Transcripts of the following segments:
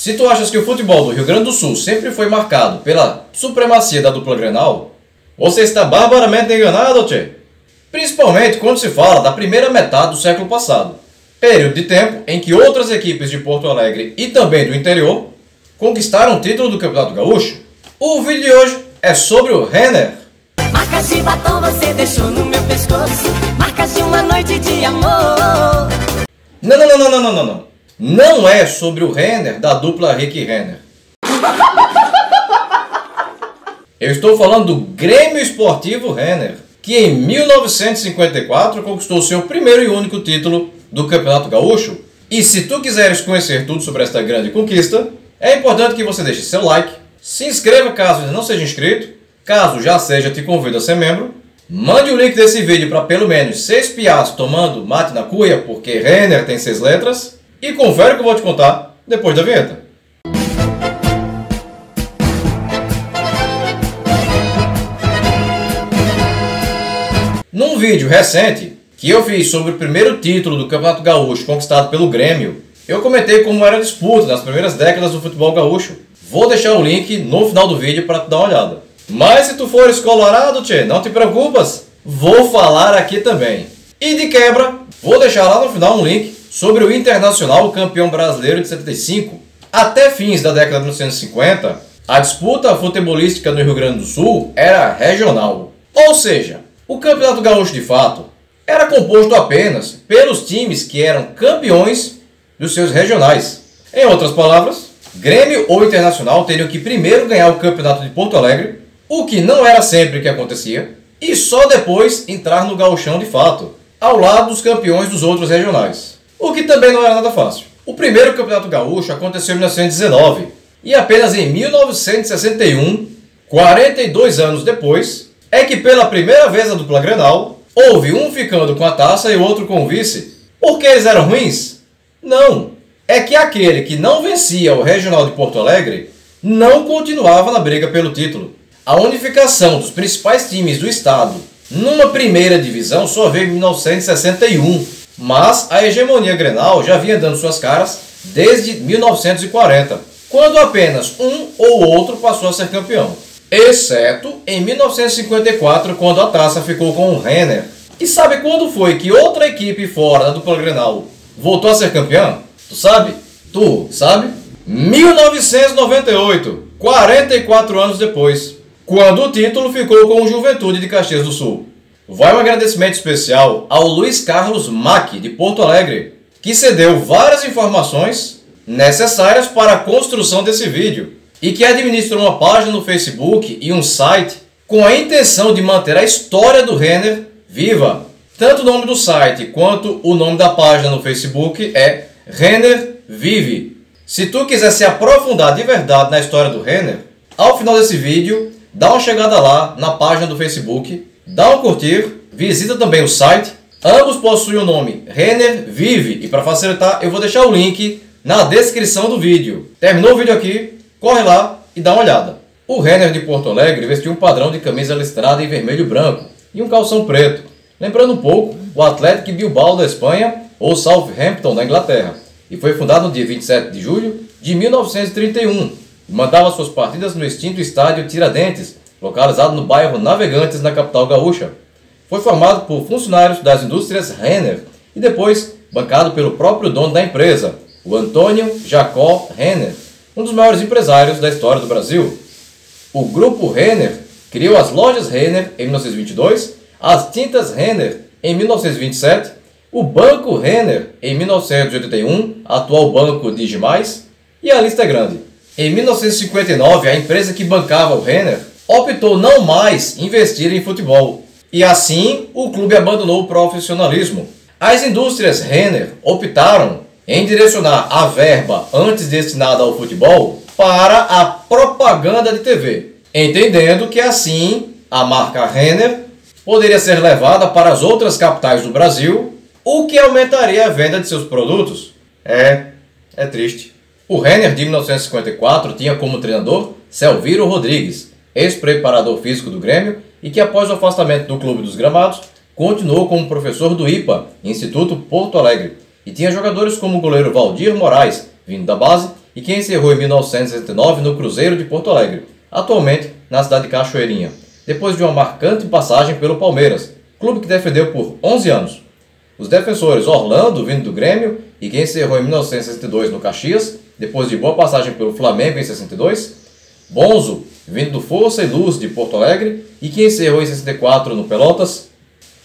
Se tu achas que o futebol do Rio Grande do Sul sempre foi marcado pela supremacia da dupla Grenal, você está barbaramente enganado, tchê. Principalmente quando se fala da primeira metade do século passado, período de tempo em que outras equipes de Porto Alegre e também do interior conquistaram o título do Campeonato Gaúcho. O vídeo de hoje é sobre o Renner. Marcas de batom você deixou no meu pescoço, marcas de uma noite de amor. Não. Não é sobre o Renner da dupla Rick Renner. Eu estou falando do Grêmio Esportivo Renner, que em 1954 conquistou seu primeiro e único título do Campeonato Gaúcho. E se tu quiseres conhecer tudo sobre esta grande conquista, é importante que você deixe seu like, se inscreva caso ainda não seja inscrito, caso já seja, te convido a ser membro, mande o link desse vídeo para pelo menos 6 piaços tomando mate na cuia, porque Renner tem 6 letras, e confere o que eu vou te contar depois da vinheta. Num vídeo recente que eu fiz sobre o primeiro título do Campeonato Gaúcho conquistado pelo Grêmio, eu comentei como era a disputa nas primeiras décadas do futebol gaúcho. Vou deixar o link no final do vídeo para tu dar uma olhada. Mas se tu fores colorado, tchê, não te preocupas, vou falar aqui também. E de quebra, vou deixar lá no final um link sobre o Internacional campeão brasileiro de 75. Até fins da década de 1950, a disputa futebolística no Rio Grande do Sul era regional. Ou seja, o Campeonato Gaúcho de fato era composto apenas pelos times que eram campeões dos seus regionais. Em outras palavras, Grêmio ou Internacional teriam que primeiro ganhar o Campeonato de Porto Alegre, o que não era sempre que acontecia, e só depois entrar no gauchão de fato, ao lado dos campeões dos outros regionais. O que também não era nada fácil. O primeiro Campeonato Gaúcho aconteceu em 1919, e apenas em 1961, 42 anos depois, é que pela primeira vez a dupla Grenal, houve um ficando com a taça e o outro com o vice. Porque eles eram ruins? Não. É que aquele que não vencia o Regional de Porto Alegre não continuava na briga pelo título. A unificação dos principais times do estado numa primeira divisão só veio em 1961. Mas a hegemonia Grenal já vinha dando suas caras desde 1940, quando apenas um ou outro passou a ser campeão. Exceto em 1954, quando a taça ficou com o Renner. E sabe quando foi que outra equipe fora da dupla Grenal voltou a ser campeã? Tu sabe? Tu sabe? 1998, 44 anos depois, quando o título ficou com o Juventude de Caxias do Sul. Vai um agradecimento especial ao Luiz Carlos Mack, de Porto Alegre, que cedeu várias informações necessárias para a construção desse vídeo e que administra uma página no Facebook e um site com a intenção de manter a história do Renner viva. Tanto o nome do site quanto o nome da página no Facebook é Renner Vive. Se tu quiser se aprofundar de verdade na história do Renner, ao final desse vídeo, dá uma chegada lá na página do Facebook, dá um curtir, visita também o site. Ambos possuem o nome Renner Vive e para facilitar eu vou deixar o link na descrição do vídeo. Terminou o vídeo aqui, corre lá e dá uma olhada. O Renner de Porto Alegre vestiu um padrão de camisa listrada em vermelho e branco e um calção preto, lembrando um pouco o Athletic Bilbao da Espanha ou Southampton da Inglaterra, e foi fundado no dia 27 de julho de 1931 e mandava suas partidas no extinto estádio Tiradentes, localizado no bairro Navegantes, na capital gaúcha. Foi formado por funcionários das indústrias Renner e depois bancado pelo próprio dono da empresa, o Antônio Jacó Renner, um dos maiores empresários da história do Brasil. O grupo Renner criou as lojas Renner em 1922, as tintas Renner em 1927, o Banco Renner em 1981, atual Banco Digimais, e a lista é grande. Em 1959, a empresa que bancava o Renner optou não mais investir em futebol, e assim o clube abandonou o profissionalismo. As indústrias Renner optaram em direcionar a verba antes destinada ao futebol para a propaganda de TV, entendendo que assim a marca Renner poderia ser levada para as outras capitais do Brasil, o que aumentaria a venda de seus produtos. É triste. O Renner de 1954 tinha como treinador Selviro Rodrigues, ex-preparador físico do Grêmio e que após o afastamento do Clube dos Gramados, continuou como professor do IPA, Instituto Porto Alegre, e tinha jogadores como o goleiro Valdir Moraes, vindo da base, e que encerrou em 1969 no Cruzeiro de Porto Alegre, atualmente na cidade de Cachoeirinha, depois de uma marcante passagem pelo Palmeiras, clube que defendeu por 11 anos. Os defensores Orlando, vindo do Grêmio, e que encerrou em 1962 no Caxias, depois de boa passagem pelo Flamengo em 62, Bonzo, vindo do Força e Luz de Porto Alegre, e que encerrou em 64 no Pelotas,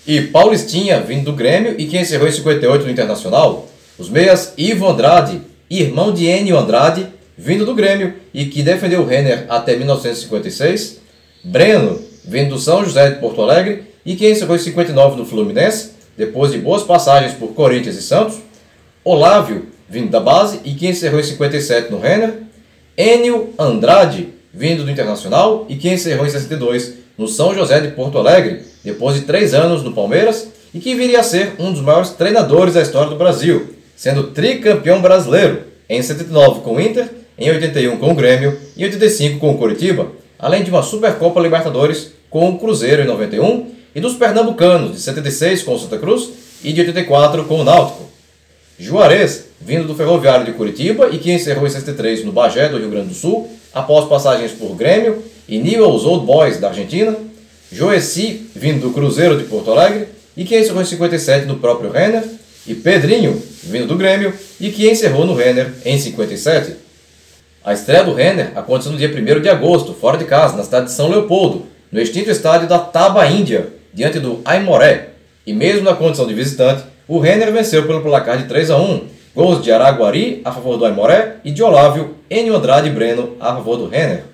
e Paulistinha, vindo do Grêmio, e que encerrou em 58 no Internacional. Os meias Ivo Andrade, irmão de Enio Andrade, vindo do Grêmio, e que defendeu o Renner até 1956, Breno, vindo do São José de Porto Alegre, e que encerrou em 59 no Fluminense, depois de boas passagens por Corinthians e Santos, Olávio, vindo da base, e que encerrou em 57 no Renner, Enio Andrade, vindo do Internacional, e que encerrou em 62 no São José de Porto Alegre, depois de 3 anos no Palmeiras, e que viria a ser um dos maiores treinadores da história do Brasil, sendo tricampeão brasileiro, em 79 com o Inter, em 81 com o Grêmio e em 85 com o Coritiba, além de uma Supercopa Libertadores com o Cruzeiro em 91 e dos pernambucanos de 76 com o Santa Cruz e de 84 com o Náutico. Juarez, vindo do Ferroviário de Curitiba e que encerrou em 63 no Bagé do Rio Grande do Sul, após passagens por Grêmio e Newell's Old Boys da Argentina. Joeci, vindo do Cruzeiro de Porto Alegre e que encerrou em 57 no próprio Renner. E Pedrinho, vindo do Grêmio e que encerrou no Renner em 57. A estreia do Renner aconteceu no dia 1º de agosto, fora de casa, na cidade de São Leopoldo, no extinto estádio da Taba Índia, diante do Aimoré. E mesmo na condição de visitante, o Renner venceu pelo placar de 3-1, gols de Araguari a favor do Aimoré e de Olávio, Enio Andrade e Breno a favor do Renner.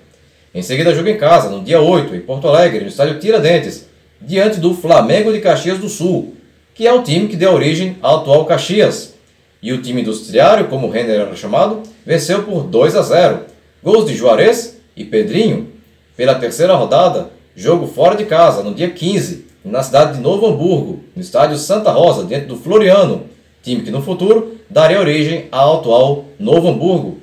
Em seguida, jogo em casa, no dia 8, em Porto Alegre, no estádio Tiradentes, diante do Flamengo de Caxias do Sul, que é o time que deu origem ao atual Caxias. E o time industriário, como o Renner era chamado, venceu por 2-0. Gols de Juarez e Pedrinho. Pela terceira rodada, jogo fora de casa, no dia 15, na cidade de Novo Hamburgo, no estádio Santa Rosa, diante do Floriano, time que no futuro daria origem ao atual Novo Hamburgo.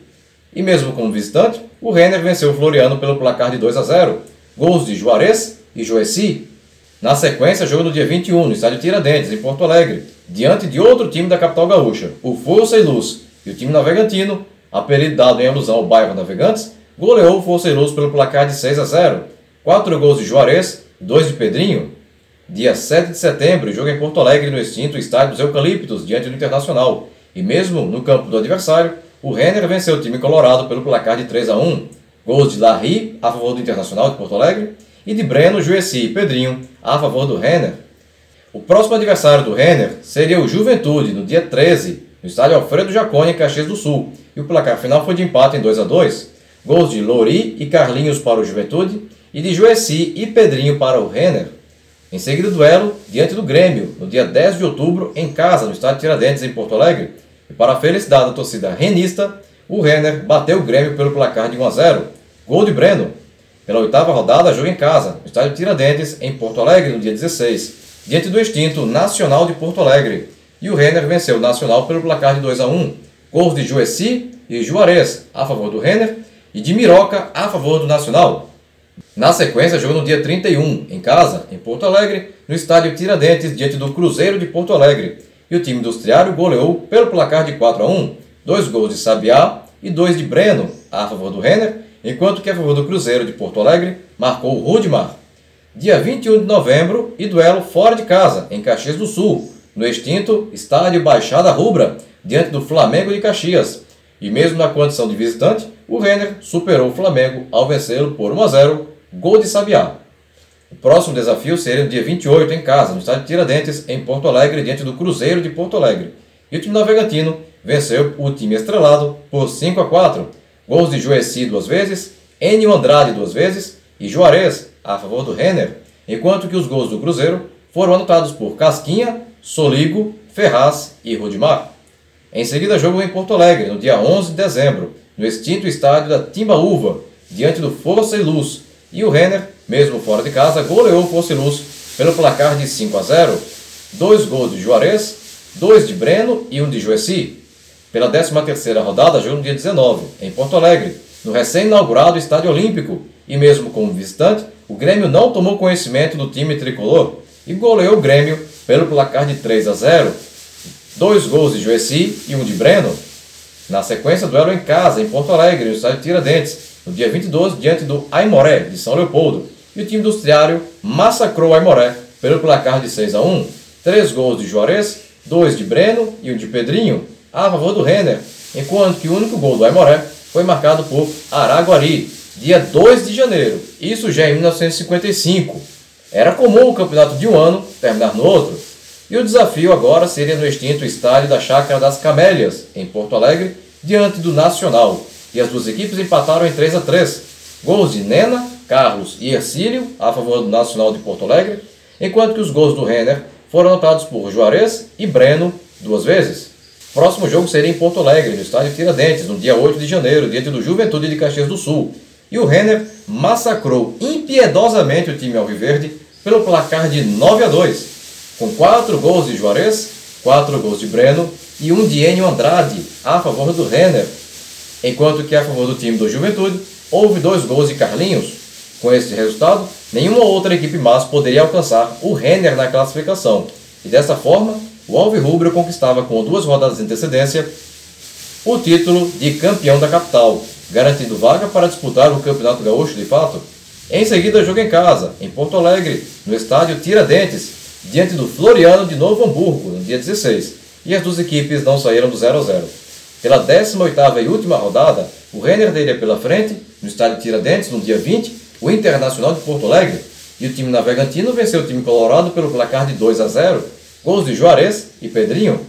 E mesmo como visitante, o Renner venceu o Floriano pelo placar de 2-0. Gols de Juarez e Joeci. Na sequência, jogo no dia 21, no estádio Tiradentes, em Porto Alegre, diante de outro time da capital gaúcha, o Força e Luz, e o time navegantino, apelido dado em alusão ao bairro Navegantes, goleou o Força e Luz pelo placar de 6-0. 4 gols de Juarez, 2 de Pedrinho. Dia 7 de setembro, jogo em Porto Alegre, no extinto estádio dos Eucaliptos, diante do Internacional, e mesmo no campo do adversário, o Renner venceu o time colorado pelo placar de 3-1. Gols de Larry a favor do Internacional de Porto Alegre, e de Breno, Joeci e Pedrinho a favor do Renner. O próximo adversário do Renner seria o Juventude, no dia 13, no estádio Alfredo Jaconi, em Caxias do Sul, e o placar final foi de empate em 2-2. Gols de Lori e Carlinhos para o Juventude, e de Joeci e Pedrinho para o Renner. Em seguida, duelo diante do Grêmio, no dia 10 de outubro, em casa, no estádio Tiradentes, em Porto Alegre, e para a felicidade da torcida renista, o Renner bateu o Grêmio pelo placar de 1-0. Gol de Breno. Pela 8ª rodada, jogo em casa, no estádio Tiradentes, em Porto Alegre, no dia 16, diante do extinto Nacional de Porto Alegre. E o Renner venceu o Nacional pelo placar de 2-1. Gols de Joeci e Juarez a favor do Renner e de Miroca a favor do Nacional. Na sequência, jogo no dia 31, em casa, em Porto Alegre, no estádio Tiradentes, diante do Cruzeiro de Porto Alegre. E o time industriário goleou pelo placar de 4-1. 2 gols de Sabiá e 2 de Breno a favor do Renner, enquanto que a favor do Cruzeiro de Porto Alegre marcou o Rudimar. Dia 21 de novembro e duelo fora de casa, em Caxias do Sul, no extinto estádio Baixada Rubra, diante do Flamengo de Caxias. E mesmo na condição de visitante, o Renner superou o Flamengo ao vencê-lo por 1-0, gol de Sabiá. O próximo desafio seria no dia 28, em casa, no estádio Tiradentes, em Porto Alegre, diante do Cruzeiro de Porto Alegre. E o time navegantino venceu o time estrelado por 5-4. Gols de Joeci 2 vezes, Enio Andrade 2 vezes e Juarez a favor do Renner, enquanto que os gols do Cruzeiro foram anotados por Casquinha, Soligo, Ferraz e Rudimar. Em seguida, jogo em Porto Alegre, no dia 11 de dezembro, no extinto estádio da Timbaúva, diante do Força e Luz, e o Renner, mesmo fora de casa, goleou o Força e Luz pelo placar de 5-0. 2 gols de Juarez, 2 de Breno e 1 de Joeci. Pela 13ª rodada, jogo no dia 19, em Porto Alegre, no recém-inaugurado Estádio Olímpico, e mesmo como visitante, o Grêmio não tomou conhecimento do time tricolor e goleou o Grêmio pelo placar de 3-0. 2 gols de Joeci e 1 de Breno. Na sequência, duelo em casa, em Porto Alegre, no estádio Tiradentes, no dia 22, diante do Aimoré, de São Leopoldo. E o time industriário massacrou o Aimoré pelo placar de 6-1. 3 gols de Juarez, 2 de Breno e 1 de Pedrinho, a favor do Renner, enquanto que o único gol do Aimoré foi marcado por Araguari, dia 2 de janeiro, isso já em 1955. Era comum o campeonato de um ano terminar no outro, e o desafio agora seria no extinto estádio da Chácara das Camélias, em Porto Alegre, diante do Nacional, e as duas equipes empataram em 3-3, gols de Nena, Carlos e Ercílio, a favor do Nacional de Porto Alegre, enquanto que os gols do Renner foram anotados por Juarez e Breno 2 vezes. O próximo jogo seria em Porto Alegre, no estádio Tiradentes, no dia 8 de janeiro, diante do Juventude de Caxias do Sul. E o Renner massacrou impiedosamente o time alviverde pelo placar de 9-2, com 4 gols de Juarez, 4 gols de Breno e 1 de Enio Andrade, a favor do Renner. Enquanto que a favor do time do Juventude, houve 2 gols de Carlinhos. Com esse resultado, nenhuma outra equipe mais poderia alcançar o Renner na classificação. E dessa forma, o alvirrubro conquistava com 2 rodadas de antecedência o título de campeão da capital, garantindo vaga para disputar o Campeonato Gaúcho de fato. Em seguida, jogo em casa, em Porto Alegre, no estádio Tiradentes, diante do Floriano de Novo Hamburgo, no dia 16. E as duas equipes não saíram do 0-0. Pela 18ª e última rodada, o Renner teria pela frente, no estádio Tiradentes, no dia 20, o Internacional de Porto Alegre, e o time navegantino venceu o time colorado pelo placar de 2-0, gols de Juarez e Pedrinho.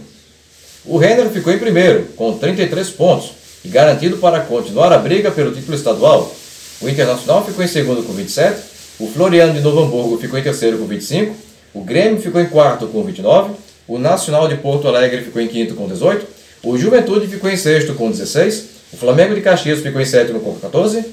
O Renner ficou em primeiro, com 33 pontos, e garantido para continuar a briga pelo título estadual. O Internacional ficou em segundo com 27, o Floriano de Novo Hamburgo ficou em terceiro com 25, o Grêmio ficou em quarto com 29, o Nacional de Porto Alegre ficou em quinto com 18, o Juventude ficou em sexto com 16, o Flamengo de Caxias ficou em sétimo com 14,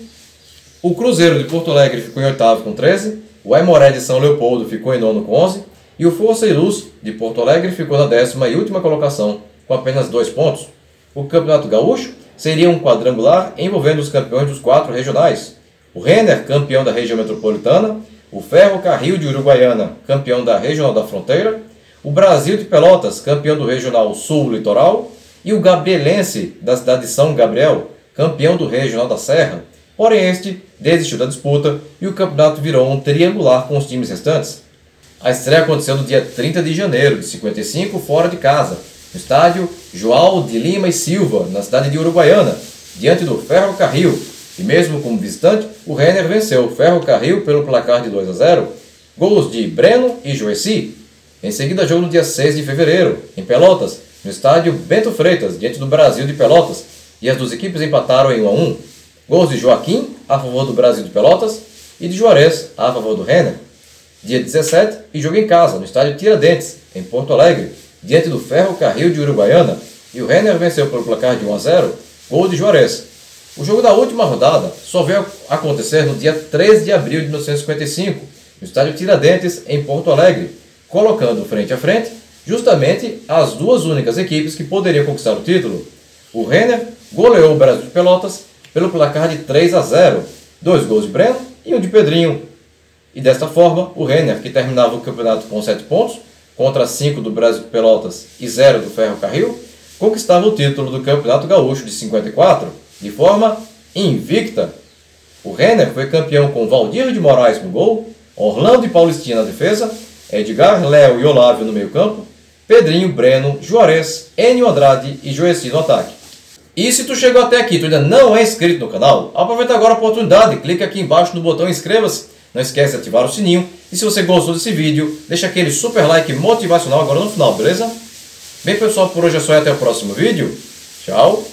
o Cruzeiro de Porto Alegre ficou em oitavo com 13, o Aimoré de São Leopoldo ficou em nono com 11 e o Força e Luz de Porto Alegre ficou na 10ª e última colocação com apenas 2 pontos. O Campeonato Gaúcho seria um quadrangular envolvendo os campeões dos 4 regionais. O Renner, campeão da região metropolitana, o Ferro Carril de Uruguaiana, campeão da Regional da Fronteira, o Brasil de Pelotas, campeão do Regional Sul Litoral, e o Gabrielense da cidade de São Gabriel, campeão do Regional da Serra. Porém, este desistiu da disputa e o campeonato virou um triangular com os times restantes. A estreia aconteceu no dia 30 de janeiro de 55, fora de casa, no estádio João de Lima e Silva, na cidade de Uruguaiana, diante do Ferro Carril. E mesmo como visitante, o Renner venceu o Ferro Carril pelo placar de 2-0, gols de Breno e Joeci. Em seguida, jogo no dia 6 de fevereiro, em Pelotas, no estádio Bento Freitas, diante do Brasil de Pelotas, e as duas equipes empataram em 1-1. Gols de Joaquim, a favor do Brasil de Pelotas, e de Juarez, a favor do Renner. Dia 17, e jogo em casa, no estádio Tiradentes, em Porto Alegre, diante do Ferro Carril de Uruguaiana, e o Renner venceu pelo placar de 1-0, gol de Juarez. O jogo da última rodada só veio acontecer no dia 13 de abril de 1955, no estádio Tiradentes, em Porto Alegre, colocando frente a frente justamente as duas únicas equipes que poderiam conquistar o título. O Renner goleou o Brasil de Pelotas pelo placar de 3-0, 2 gols de Breno e 1 de Pedrinho. E desta forma, o Renner, que terminava o campeonato com 7 pontos, contra 5 do Brasil de Pelotas e 0 do Ferro Carril, conquistava o título do Campeonato Gaúcho de 54, de forma invicta. O Renner foi campeão com Valdir de Moraes no gol, Orlando e Paulistinha na defesa, Edgar, Léo e Olávio no meio campo, Pedrinho, Breno, Juarez, Enio Andrade e Joeci no ataque. E se tu chegou até aqui e tu ainda não é inscrito no canal, aproveita agora a oportunidade, clica aqui embaixo no botão inscreva-se, não esquece de ativar o sininho, e se você gostou desse vídeo, deixa aquele super like motivacional agora no final, beleza? Bem pessoal, por hoje é só e até o próximo vídeo. Tchau!